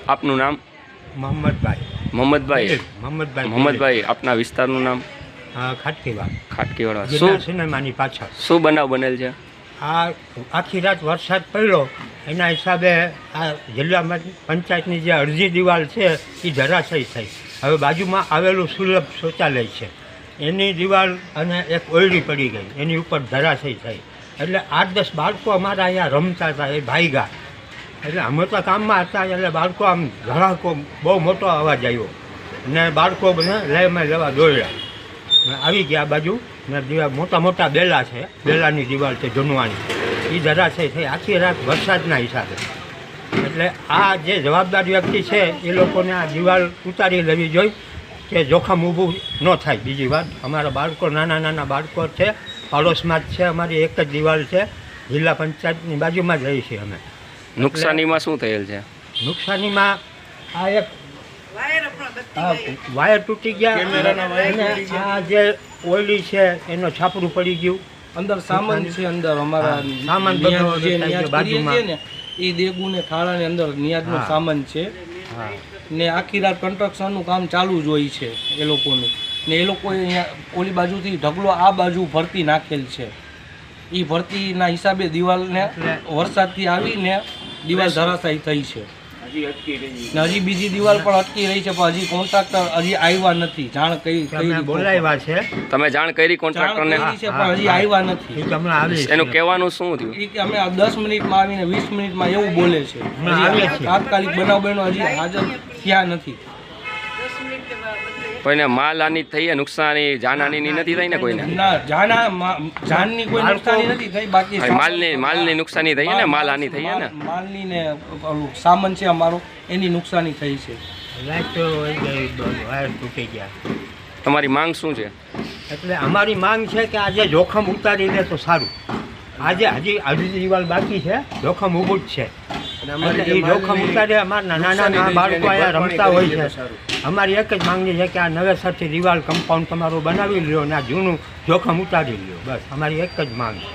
આપનું નામ? મોહમ્મદભાઈ. મોહમ્મદભાઈ, આપના વિસ્તારનું નામ? ખાટકીવાળા. શું સિનેમાની પાછળ શું બનાવ બનેલ છે? આ આખી રાત વરસાદ પડ્યો એના હિસાબે આ જિલ્લા પંચાયતની જે અરજી દિવાલ છે એ ધરાશયી થઈ. હવે બાજુમાં આવેલું સુલભ શૌચાલય છે એની દિવાલ અને એક ઓયડી પડી ગઈ, એની ઉપર ધરાશયી થઈ. એટલે 8-10 બાળકો અમારા અહીંયા રમતા હતા, એ ભાઈગા. એટલે અમે તો કામમાં હતા એટલે બાળકો આમ ધડાકો બહુ મોટો અવાજ આવ્યો ને બાળકો બધા લયમાં લેવા દોડ્યા. આવી ગયા બાજુ ને મોટા મોટા બેલા છે, બેલાની દિવાલ છે જૂનવાણી, એ ધરાશયી થઈ આખી રાત વરસાદના હિસાબે. એટલે આ જે જવાબદાર વ્યક્તિ છે એ લોકોને આ દિવાલ ઉતારી લેવી જોઈએ કે જોખમ ઊભું ન થાય. બીજી વાત, અમારા બાળકો નાના બાળકો છે, પાડોશમાં જ છે, અમારી એક જ દિવાલ છે, જિલ્લા પંચાયતની બાજુમાં જ રહી છીએ અમે. નુકસાનીમાં શું થયેલ છે? નુકસાનીમાં આ એક વાયર તૂટી ગયા અને આ જે ઓયલી છે એનો છાપરું પડી ગયું. અંદર સામાન છે, અંદર અમારા સામાન બાજુમાં ને એ દેગુ ને થાળા ની અંદર નિયાદનો સામાન છે ને આખી રાત કન્સ્ટ્રક્શનનું કામ ચાલુ જ હોય છે એ લોકોનું. ને એ લોકોએ અહીંયા ઓલી બાજુથી ઢગલો આ બાજુ ભરતી નાખેલ છે. એ ભરતીના હિસાબે દિવાલને વરસાદથી આવીને દિવાલ ધરાશાયી થઈ છે. હજી બીજી દિવાલ પણ અટકી રહી છે, પણ હજી કોન્ટ્રાક્ટર હજી આવ્યા નથી. જાણ કરી બોલાવ્યા છે, તમે જાણ કરી કોન્ટ્રાક્ટરને? પણ હજી આવ્યા નથી. એનું કહેવાનું શું થયું? કે અમે 10 મિનિટમાં આવીને 20 મિનિટમાં એવું બોલે છે. તાત્કાલિક બનાવ બન્યો હજી હાજર થયા નથી. કોઈને માલહાની થઈ છે? નુકસાની જાનહાની નથી થઈ ને કોઈને? ના, જાનની કોઈ નુકસાની નથી થઈ. બાકી માલની નુકસાની થઈ ને, માલહાની થઈ છે ને? માલની ને સામાન છે અમારો એની નુકસાની થઈ છે. વાયર તૂટી ગયા. તમારી માંગ શું છે? એટલે અમારી માંગ છે કે આજે જોખમ ઉતારી દે તો સારું. આજે હજી દિવાલ બાકી છે, જોખમ ઊભું જ છે. જોખમ ઉતારે. અમારા નાના બાળકો અહીંયા રમતા હોય છે. અમારી એક જ માંગણી છે કે આ નવેસરથી દિવાલ કમ્પાઉન્ડ તમારું બનાવી લ્યો અને આ જૂનું જોખમ ઉતારી લ્યો. બસ અમારી એક જ માંગ છે.